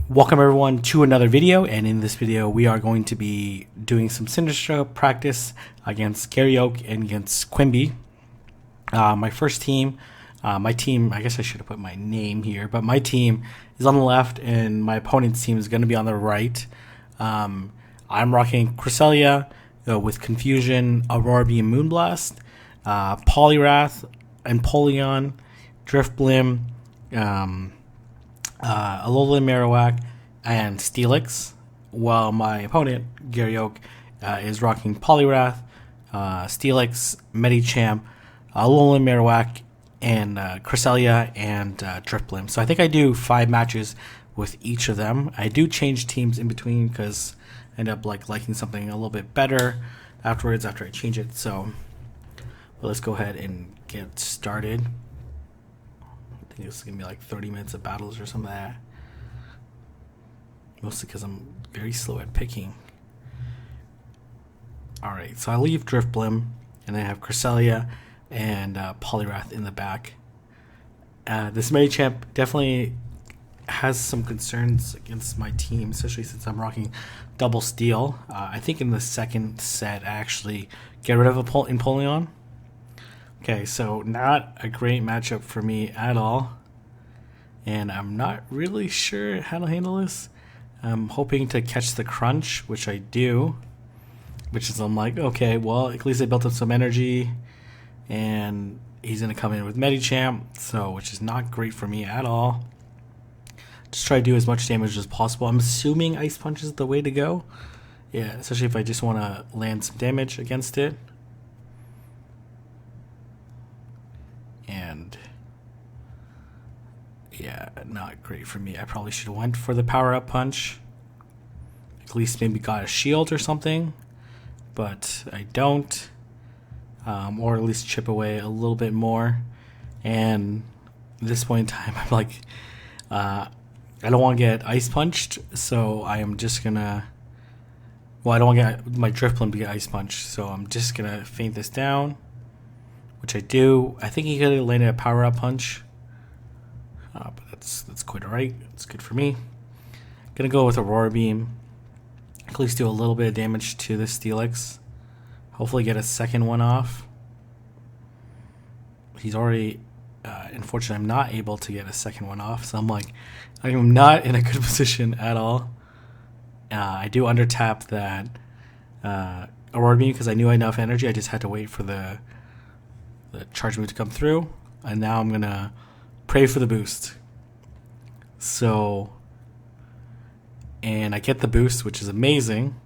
Welcome everyone to another video, and in this video we are going to be doing some Sinister practice against Gary-oke and against Quimby. My first team, my team, I guess I should have put my name here, but my team is on the left and my opponent's team is going to be on the right. I'm rocking Cresselia with Confusion, Aurora Beam, Moonblast, Poliwrath, Empoleon, Drifblim, Alolan Marowak, and Steelix, while my opponent, Gary-oke, is rocking Poliwrath, Steelix, Medicham, Alolan Marowak, and Cresselia and Drifblim. So I think I do 5 matches with each of them. I do change teams in between because I end up liking something a little bit better afterwards after I change it. So let's go ahead and get started. I think it's going to be like 30 minutes of battles or something like that. Mostly because I'm very slow at picking. Alright, so I leave Drifblim, and then I have Cresselia and Poliwrath in the back. This Medicham definitely has some concerns against my team, especially since I'm rocking double steel. I think in the second set I actually get rid of Empoleon. Okay, so not a great matchup for me at all, and I'm not really sure how to handle this. I'm hoping to catch the crunch, which I do, which is I'm like, okay, well, at least I built up some energy, and he's going to come in with Medicham, so which is not great for me at all. Just try to do as much damage as possible. I'm assuming Ice Punch is the way to go. Yeah, especially if I just want to land some damage against it. And yeah, not great for me. I probably should have went for the power-up punch. At least maybe got a shield or something, but I don't. Or at least chip away a little bit more. And at this point in time, I'm like, I don't want to get ice punched, so I am just gonna. Well, I don't want to get my Drifblim to get ice punched, so I'm just gonna feint this down. Which I do. I think he could have landed a power-up punch. But that's quite alright. It's good for me. Gonna go with Aurora Beam. At least do a little bit of damage to the Steelix. Hopefully get a second one off. He's already... unfortunately, I'm not able to get a second one off. So I'm like... I'm not in a good position at all. I do undertap that Aurora Beam because I knew I had enough energy. I just had to wait for the charge move to come through, and now I'm gonna pray for the boost. So, and I get the boost, which is amazing.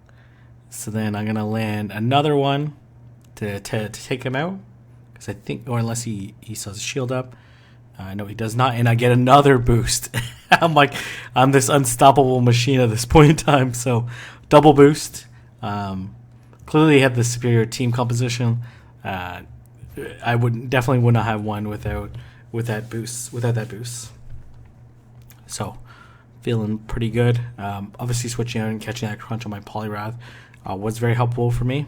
So then I'm gonna land another one to take him out, because I think, or unless he still has a shield up. No, he does not, and I get another boost. I'm like, I'm this unstoppable machine at this point in time. So, double boost. Clearly had the superior team composition. I definitely would not have won without that boost. So, feeling pretty good. Obviously, switching out and catching that crunch on my Poliwrath was very helpful for me.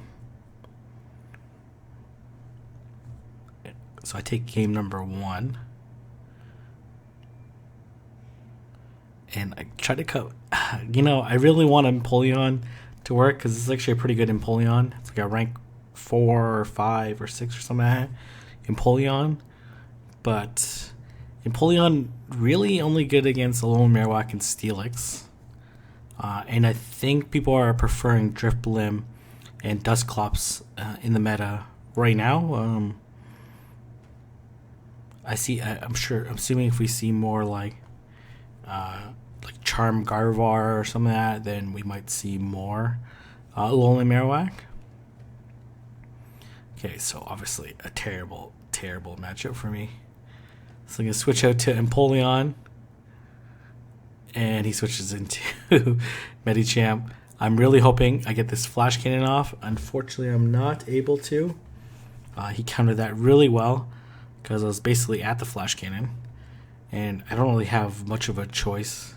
So I take game number 1, and I try to cut. I really want Empoleon to work because it's actually a pretty good Empoleon. It's like a rank 4 or 5 or 6 or something like that, Empoleon. But Empoleon really only good against Alolan Marowak and Steelix. And I think people are preferring Drifblim and Dusclops in the meta right now. I'm assuming if we see more like Charm Gardevoir or something like that, then we might see more Alolan Marowak. Okay, so obviously a terrible matchup for me. So I'm going to switch out to Empoleon. And he switches into Medicham. I'm really hoping I get this Flash Cannon off. Unfortunately, I'm not able to. He countered that really well because I was basically at the Flash Cannon. And I don't really have much of a choice.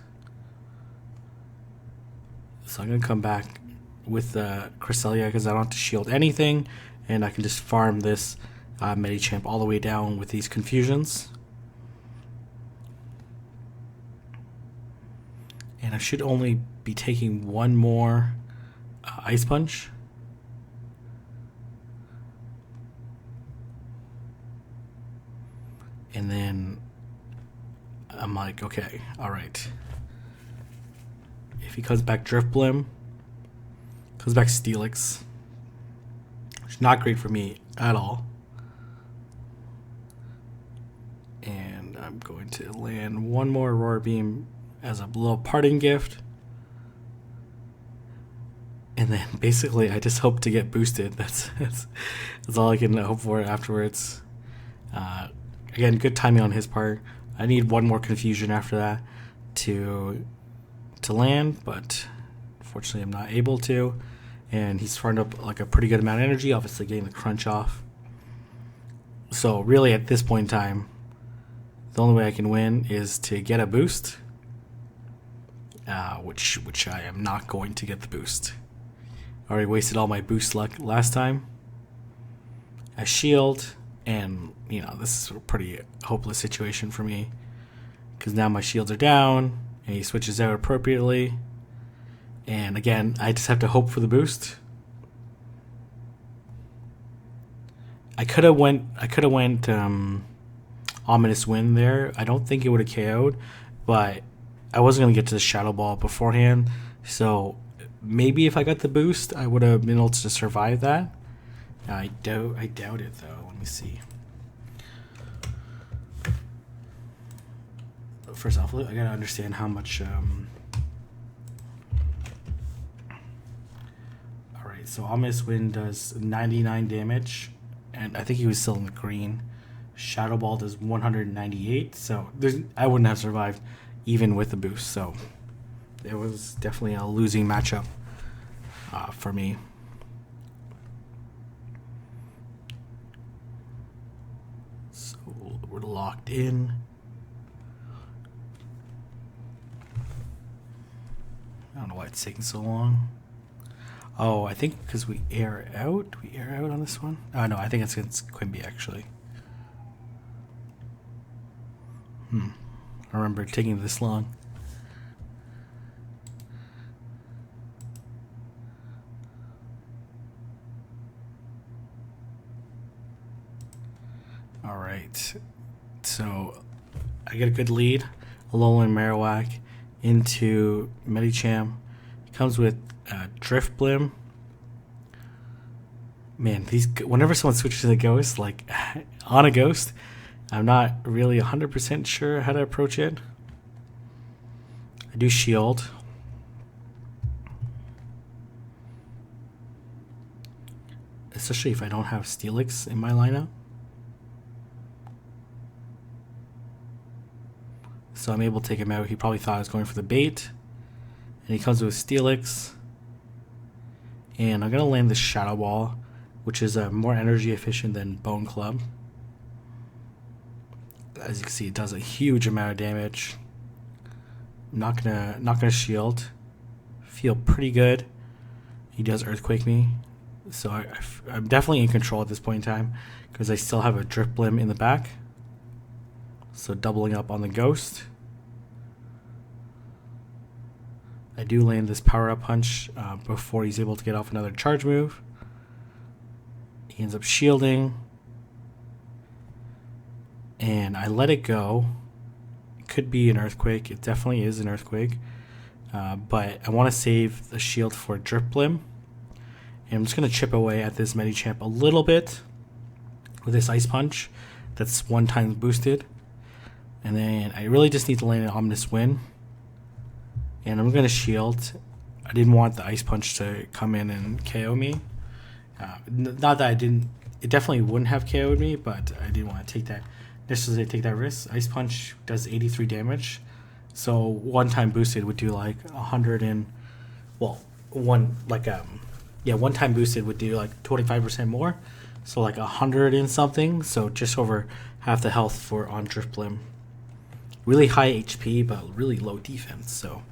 So I'm going to come back with Cresselia because I don't have to shield anything. And I can just farm this Medicham all the way down with these confusions. And and I should only be taking one more Ice Punch. And then I'm like, okay, alright. If he comes back Drifblim, comes back Steelix, which is not great for me at all. And I'm going to land one more Aurora Beam as a little parting gift. And then basically I just hope to get boosted. That's all I can hope for afterwards. Again, good timing on his part. I need one more Confusion after that to land, but unfortunately I'm not able to. And he's farmed up like a pretty good amount of energy, obviously getting the crunch off. So really at this point in time, the only way I can win is to get a boost, which I am not going to get the boost. I already wasted all my boost luck last time. I shield, and this is a pretty hopeless situation for me because now my shields are down and he switches out appropriately. And again, I just have to hope for the boost. I could have went Ominous Wind there. I don't think it would have KO'd, but I wasn't going to get to the Shadow Ball beforehand. So maybe if I got the boost, I would have been able to survive that. I doubt it though. Let me see. First off, I gotta understand how much. Alright, so Ominous Wind does 99 damage, and I think he was still in the green. Shadow Ball does 198, so I wouldn't have survived even with the boost. So it was definitely a losing matchup for me. So we're locked in. I don't know why it's taking so long. Oh, I think because we air out. Do we air out on this one? Oh, no, I think it's against Quimby, actually. I remember taking this long. Alright. So, I get a good lead. Alolan Marowak into Medicham. Comes with Drifblim. Man, whenever someone switches to the Ghost, like on a Ghost, I'm not really 100% sure how to approach it. I do shield. Especially if I don't have Steelix in my lineup. So I'm able to take him out. He probably thought I was going for the bait. And he comes with Steelix. And I'm going to land the Shadow Ball, which is more energy efficient than Bone Club. As you can see, it does a huge amount of damage. I'm not gonna shield. Feel pretty good. He does Earthquake me. So I'm definitely in control at this point in time because I still have a Drifblim in the back. So doubling up on the Ghost. I do land this Power-Up Punch before he's able to get off another charge move. He ends up shielding. And I let it go. It could be an Earthquake. It definitely is an Earthquake. But I want to save the shield for Drifblim. And I'm just going to chip away at this Medicham a little bit with this Ice Punch. That's 1 time boosted. And then I really just need to land an Ominous Wind. And I'm going to shield. I didn't want the Ice Punch to come in and KO me. Not that I didn't. It definitely wouldn't have KO'd me, but I didn't want to take that. Necessarily take that risk. Ice Punch does 83 damage. So 1 time boosted would do like 100 and... Well, 1 time boosted would do like 25% more. So like 100 and something. So just over half the health for on Drifblim. Really high HP, but really low defense, so...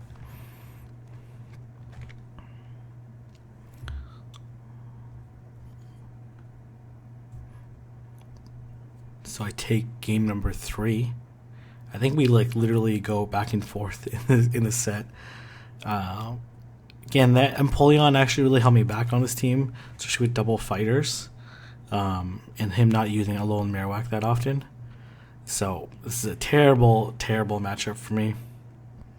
So I take game number 3. I think we like literally go back and forth in the set. Uh, Again, that Empoleon actually really helped me back on this team, especially with double fighters, and him not using Alolan Marowak that often. So this is a terrible, terrible matchup for me.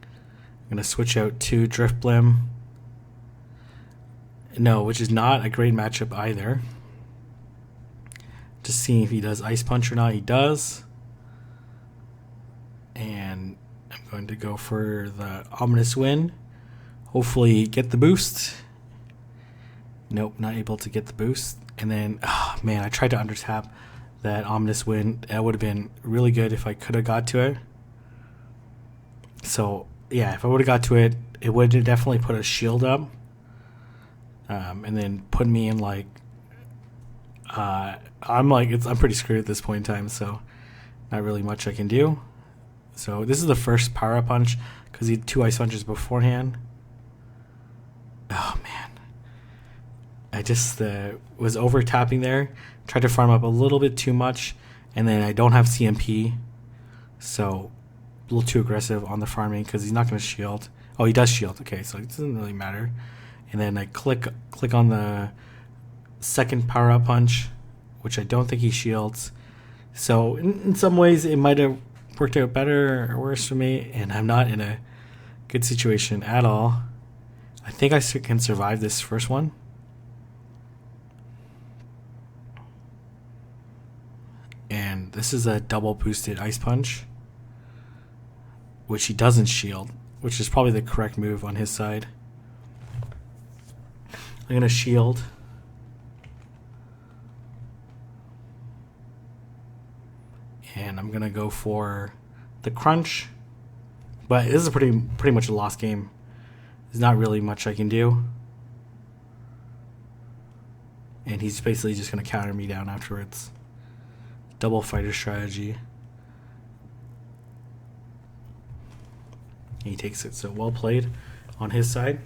I'm going to switch out to Drifblim. No, which is not a great matchup either. Just seeing if he does Ice Punch or not. He does. And I'm going to go for the Ominous Wind. Hopefully get the boost. Nope, not able to get the boost. And then, oh man, I tried to undertap that Ominous Wind. That would have been really good if I could have got to it. So, yeah, if I would have got to it, it would have definitely put a shield up. And then put me in like... I'm pretty screwed at this point in time, so not really much I can do. So this is the first power up punch because he had 2 ice punches beforehand. Oh man, I just was over tapping there. Tried to farm up a little bit too much, and then I don't have CMP, so a little too aggressive on the farming because he's not going to shield. Oh, he does shield. Okay, so it doesn't really matter. And then I click on the second power up punch, which I don't think he shields. So in some ways it might have worked out better or worse for me, and I'm not in a good situation at all. I think I can survive this first one. And this is a double boosted Ice Punch, which he doesn't shield, which is probably the correct move on his side. I'm going to shield. And I'm going to go for the Crunch. But this is pretty much a lost game. There's not really much I can do. And he's basically just going to counter me down afterwards. Double fighter strategy. And he takes it. So well played on his side.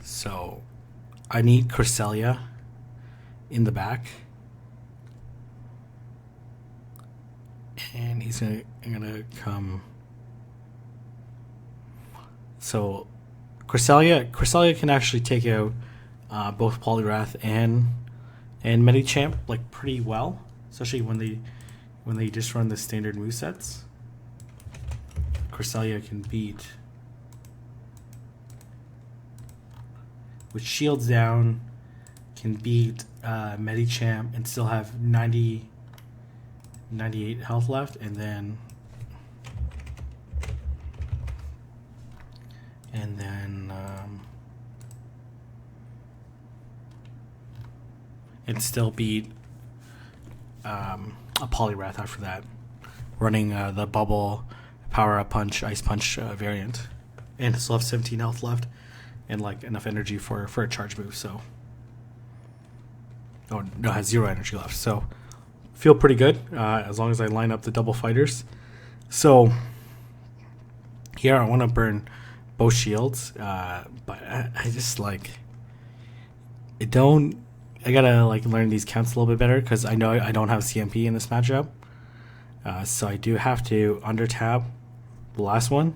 So I need Cresselia in the back. And he's gonna come. So Cresselia can actually take out both Poliwrath and Medicham like pretty well, especially when they just run the standard movesets. Cresselia can beat with shields down, can beat Medicham and still have 98 health left, and then and still beat a Poliwrath after that, running the bubble power up punch ice punch variant, and still have 17 health left and like enough energy for a charge move. So no, has 0 energy left, so feel pretty good as long as I line up the double fighters. So here I want to burn both shields, but I just like I gotta like learn these counts a little bit better because I know I don't have CMP in this matchup, so I do have to under tab the last one.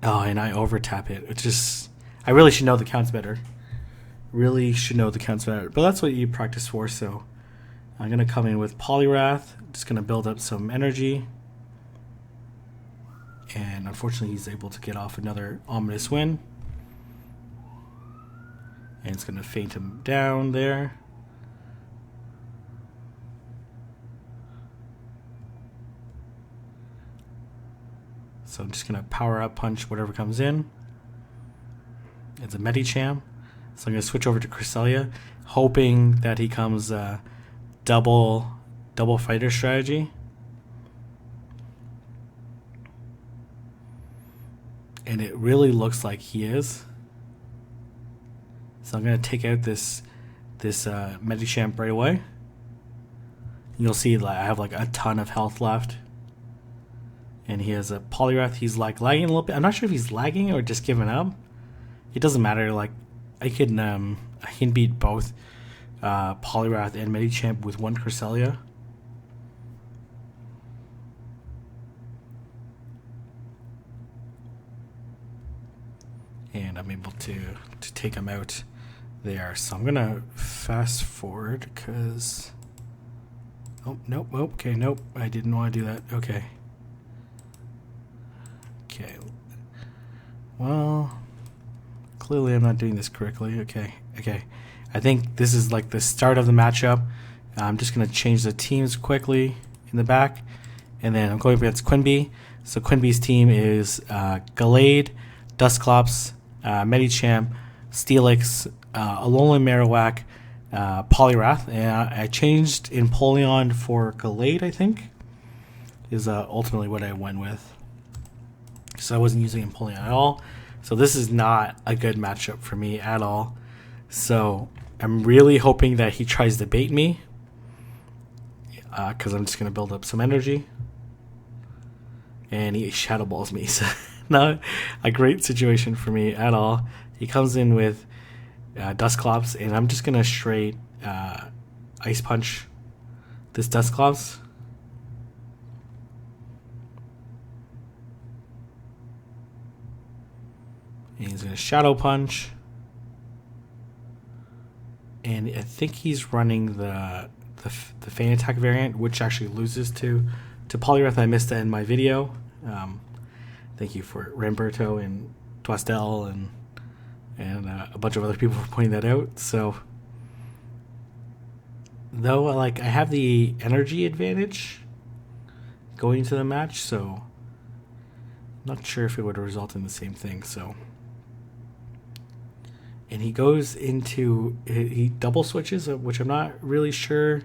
Oh, and I over tap it. It's just I really should know the counts better. But that's what you practice for. So I'm gonna come in with Poliwrath. Just gonna build up some energy, and unfortunately he's able to get off another Ominous Wind, and it's gonna faint him down there. So I'm just gonna power up punch whatever comes in. It's a Medicham. So I'm going to switch over to Cresselia, hoping that he comes double fighter strategy. And it really looks like he is. So I'm going to take out this Medicham right away. You'll see that I have like a ton of health left. And he has a Poliwrath. He's like lagging a little bit. I'm not sure if he's lagging or just giving up. It doesn't matter. Like I can beat both Poliwrath and Medicham with one Cresselia. and I'm able to take him out there. So I'm gonna fast forward because oh nope, okay, nope, I didn't want to do that. Okay, well, clearly I'm not doing this correctly. Okay, I think this is like the start of the matchup. I'm just gonna change the teams quickly in the back, and then I'm going against Quimby. So Quimby's team is Gallade, Dusclops, Medicham, Steelix, Alolan Marowak, Poliwrath, and I changed Empoleon for Gallade, I think, is ultimately what I went with. So I wasn't using Empoleon at all. So this is not a good matchup for me at all. So I'm really hoping that he tries to bait me, because I'm just going to build up some energy. And he Shadow Balls me, so not a great situation for me at all. He comes in with Dusclops, and I'm just going to straight Ice Punch this Dusclops. And he's going to Shadow Punch. And I think he's running the Feint Attack variant, which actually loses to Poliwrath. I missed that in my video. Thank you for Ramberto and Twastel and a bunch of other people for pointing that out. So, though, like, I have the energy advantage going into the match, so not sure if it would result in the same thing. So, and he goes into, he double switches, which I'm not really sure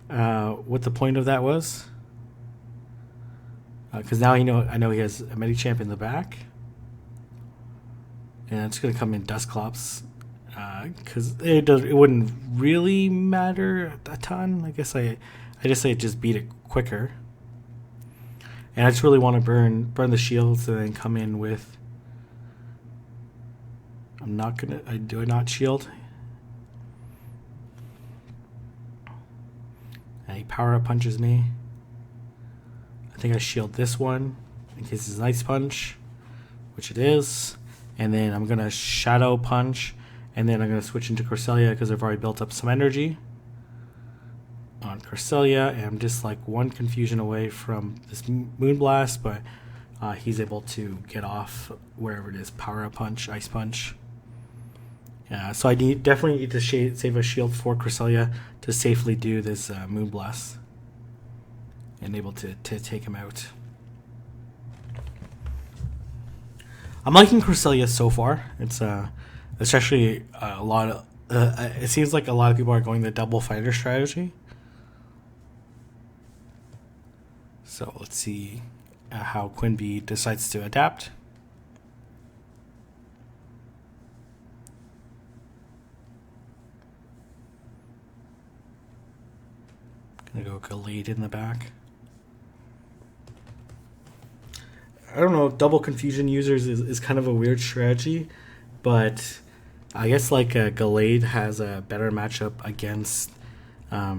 what the point of that was. Because now I know he has a Medicham in the back. And it's going to come in Dusclops. Because it wouldn't really matter a ton. I guess I just say just beat it quicker. And I just really want to burn the shields and then come in with... I'm not going to... do I not shield? And he power-up punches me. I think I shield this one in case it's an Ice Punch, which it is. And then I'm going to Shadow Punch, and then I'm going to switch into Cresselia because I've already built up some energy on Cresselia, and I'm just like one confusion away from this Moonblast, but he's able to get off wherever it is, Power-Up Punch, Ice Punch. So I definitely need to save a shield for Cresselia to safely do this Moonblast and able to take him out. I'm liking Cresselia so far. It's especially a lot of it seems like a lot of people are going the double fighter strategy. So let's see how Quimby decides to adapt. Gonna go Gallade in the back. I don't know, double confusion users is kind of a weird strategy, but I guess like Gallade has a better matchup against, I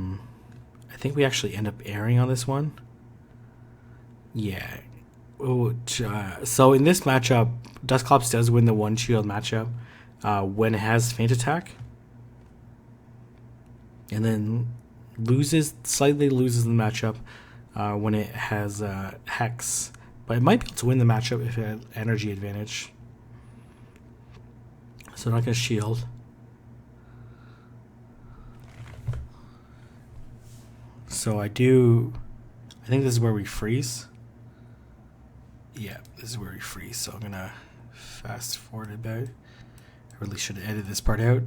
think we actually end up airing on this one. Yeah. So in this matchup, Dusclops does win the one shield matchup when it has Feint Attack. And then slightly loses the matchup when it has Hex. But it might be able to win the matchup if it had energy advantage. So I'm not going to shield. So I think this is where we freeze. Yeah, this is where we freeze. So I'm going to fast forward a bit. I really should have edited this part out.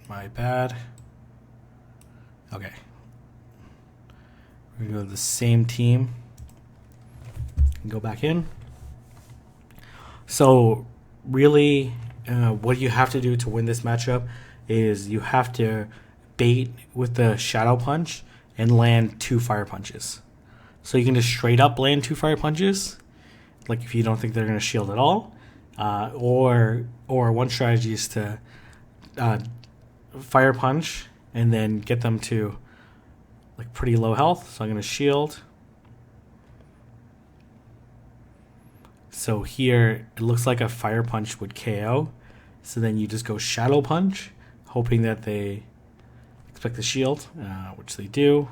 My bad. Okay. We're going to go to the same team. Go back in. So really what you have to do to win this matchup is you have to bait with the Shadow Punch and land 2 Fire Punches. So you can just straight up land 2 Fire Punches, like if you don't think they're going to shield at all, or one strategy is to Fire Punch and then get them to like pretty low health. So I'm going to shield. So here it looks like a fire punch would KO. So then you just go shadow punch, hoping that they expect the shield, which they do.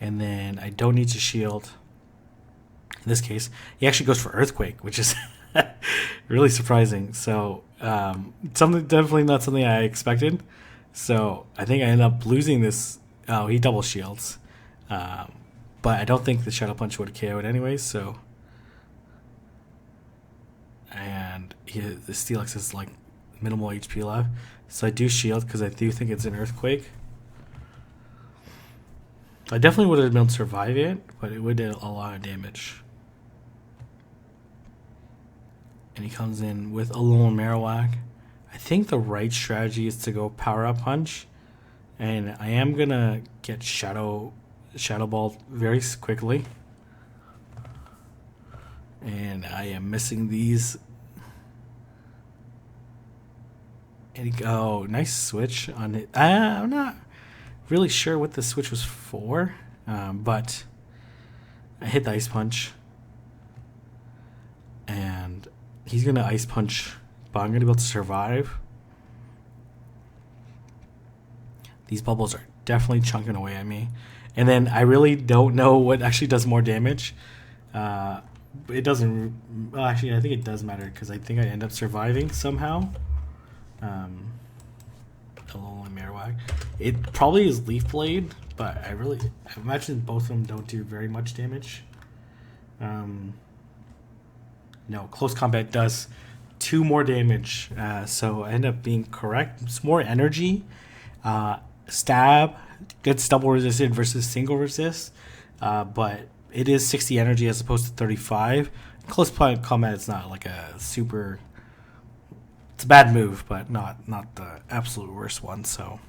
And then I don't need to shield. In this case, he actually goes for earthquake, which is really surprising. So something definitely not something I expected. So I think I end up losing this. Oh, he double shields. But I don't think the shadow punch would have KO'd anyways. So, and the Steelix is like minimal HP left. So I do shield because I do think it's an earthquake. I definitely would have been able to survive it, but it would do a lot of damage. And he comes in with a little Marowak. I think the right strategy is to go power up punch, and I am gonna get shadow ball very quickly. And I am missing these. And nice switch on it. I'm not really sure what the switch was for, but I hit the ice punch, and he's gonna ice punch, but I'm gonna be able to survive. These bubbles are definitely chunking away at me, and then I really don't know what actually does more damage. It doesn't. Well, actually, I think it does matter because I think I end up surviving somehow. Alolan Marowak. It probably is Leaf Blade, but I imagine both of them don't do very much damage. No, close combat does 2 more damage, so I end up being correct. It's more energy. Stab gets double resisted versus single resist, but it is 60 energy as opposed to 35. Close combat is not like a super. It's a bad move, but not the absolute worst one. So,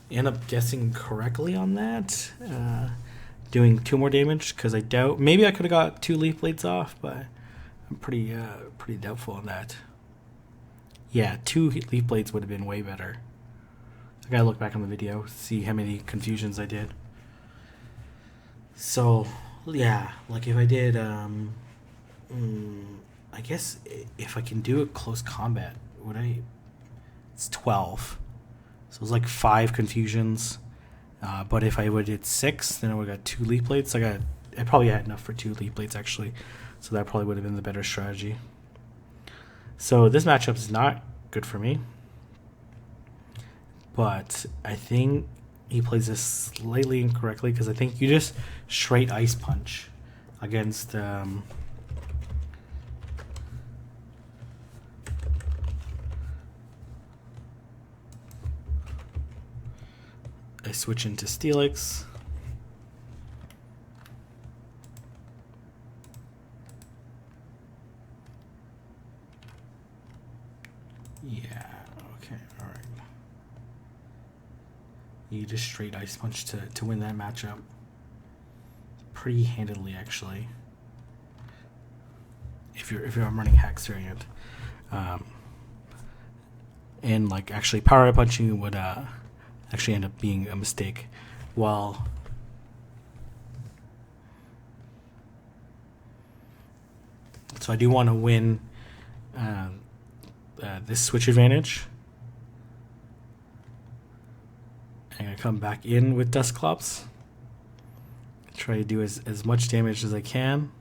end up guessing correctly on that, doing 2 more damage because I doubt maybe I could have got 2 Leaf Blades off, but I'm pretty doubtful on that. Yeah, 2 Leaf Blades would have been way better. I gotta look back on the video, see how many confusions I did. So, yeah, like if I did, I guess if I can do a close combat, would I? It's 12. So it's like 5 confusions. But if I would hit 6, then I would have got 2 Leaf Blades. I probably had enough for 2 Leaf Blades actually. So that probably would have been the better strategy. So this matchup is not good for me. But I think he plays this slightly incorrectly because I think you just straight ice punch against I switch into Steelix. Yeah, okay, alright. You just straight ice punch to win that matchup. Pretty handedly actually. If you're running Hack variant. And like actually power punching would actually end up being a mistake. So I do want to win this switch advantage. I'm going to come back in with Dusclops. Try to do as much damage as I can.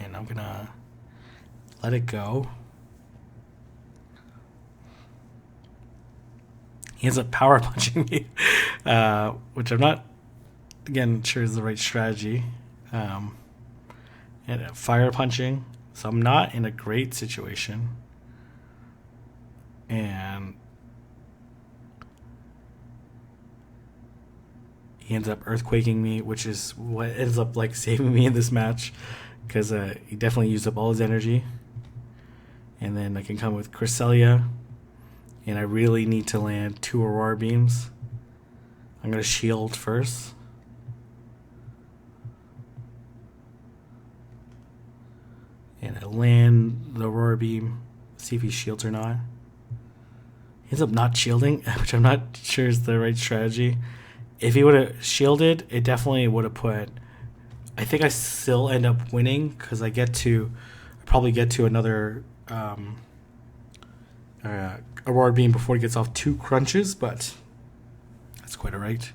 And I'm gonna let it go. He ends up power punching me, which I'm not, again, sure is the right strategy. And fire punching, so I'm not in a great situation. And he ends up earthquaking me, which is what ends up like saving me in this match. Because he definitely used up all his energy. And then I can come with Cresselia. And I really need to land 2 Aurora Beams. I'm going to shield first. land the Aurora Beam, see if he shields or not. He ends up not shielding, which I'm not sure is the right strategy. If he would have shielded, it definitely would have put... I think I still end up winning because I probably get to another Aurora Beam before he gets off 2 crunches, but that's quite alright.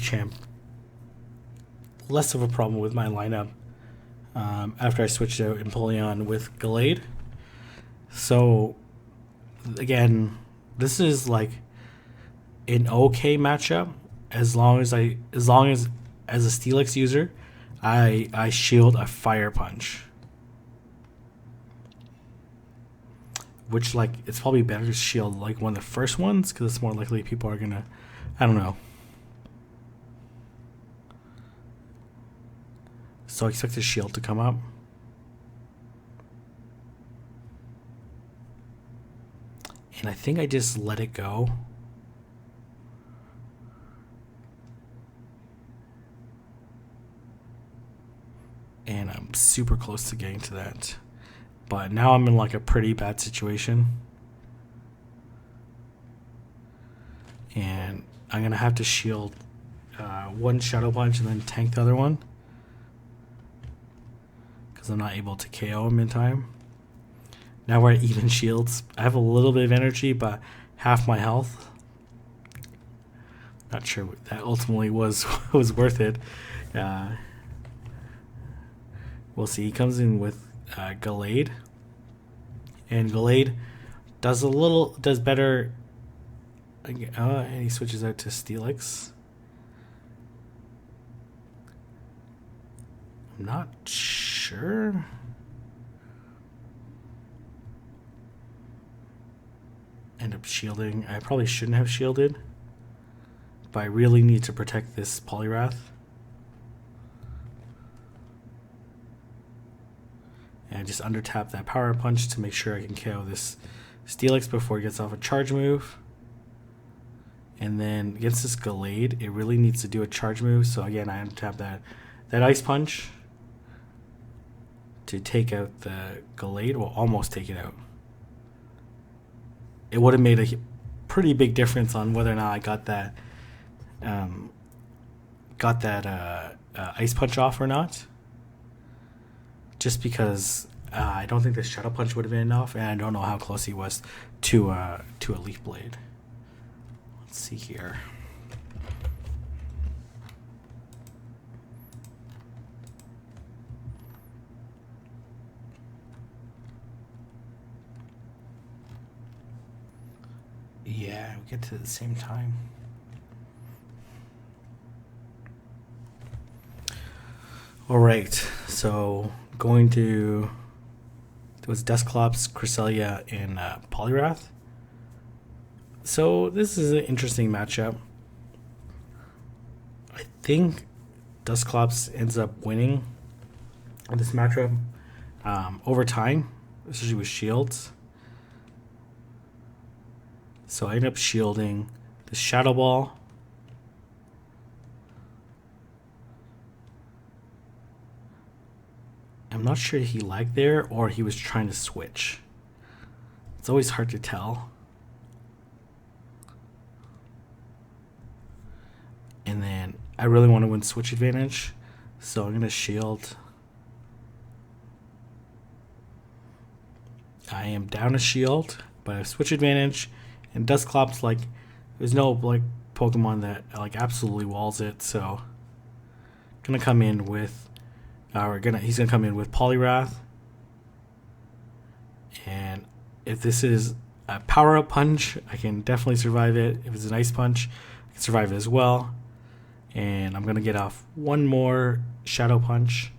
Champ. Less of a problem with my lineup after I switched out Empoleon with Gallade. So again, this is like an okay matchup as long as as a Steelix user, I shield a Fire Punch. Which, like, it's probably better to shield like one of the first ones because it's more likely people are gonna, I don't know. So I expect the shield to come up. And I think I just let it go. And I'm super close to getting to that. But now I'm in like a pretty bad situation. And I'm going to have to shield one Shadow Punch and then tank the other one. I'm not able to KO him in time. Now we're at even shields. I have a little bit of energy, but half my health. Not sure what that ultimately was worth it. We'll see. He comes in with Gallade, and Gallade does better. And he switches out to Steelix. I'm not sure. End up shielding. I probably shouldn't have shielded, but I really need to protect this Poliwrath. And I just under tap that Power Punch to make sure I can KO this Steelix before it gets off a charge move. And then against this Gallade, it really needs to do a charge move. So again, I under tap that Ice Punch to take out the Gallade, or almost take it out. It would have made a pretty big difference on whether or not I got that Ice Punch off or not. Just because I don't think the Shadow Punch would have been enough, and I don't know how close he was to a Leaf Blade. Let's see here. Yeah, we get to the same time. All right, so going to, it was Dusclops, Cresselia, and Poliwrath. So this is an interesting matchup. I think Dusclops ends up winning this matchup over time, especially with shields. So I end up shielding the Shadow Ball. I'm not sure he lagged there or he was trying to switch. It's always hard to tell. And then I really want to win switch advantage, so I'm going to shield. I am down a shield, but I have switch advantage. And Dusclops, like, there's no like Pokemon that like absolutely walls it, so gonna come in with he's gonna come in with Poliwrath. And if this is a Power Up Punch, I can definitely survive it. If it's an Ice Punch, I can survive it as well. And I'm gonna get off one more Shadow Punch.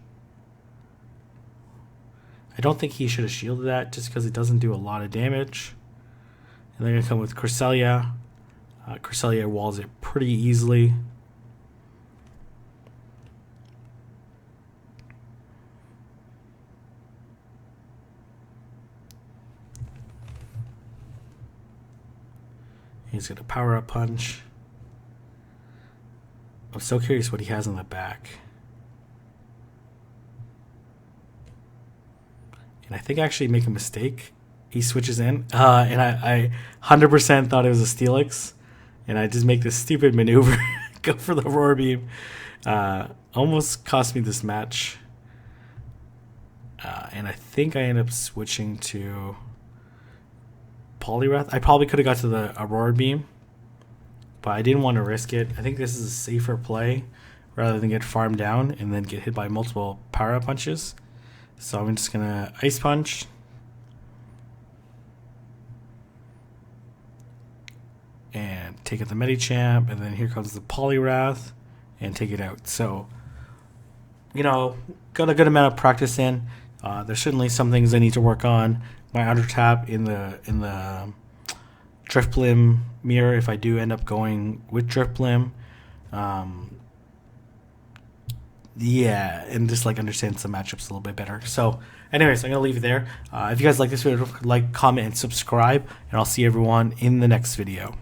I don't think he should have shielded that just because it doesn't do a lot of damage. And they're going to come with Cresselia. Cresselia walls it pretty easily. He's got a power-up punch. I'm so curious what he has in the back. And I think I actually make a mistake. He switches in, and I 100% thought it was a Steelix, and I just make this stupid maneuver, go for the Roar Beam. Almost cost me this match. And I think I end up switching to Poliwrath. I probably could have got to the Aurora Beam, but I didn't want to risk it. I think this is a safer play rather than get farmed down and then get hit by multiple power-up punches. So I'm just going to Ice Punch. And take out the Medicham, and then here comes the Poliwrath, and take it out. So, you know, got a good amount of practice in. There's certainly some things I need to work on. My under tap in the Drifblim mirror, if I do end up going with Drifblim. Yeah, and just like understand some matchups a little bit better. So, anyways, I'm gonna leave it there. If you guys like this video, like, comment, and subscribe, and I'll see everyone in the next video.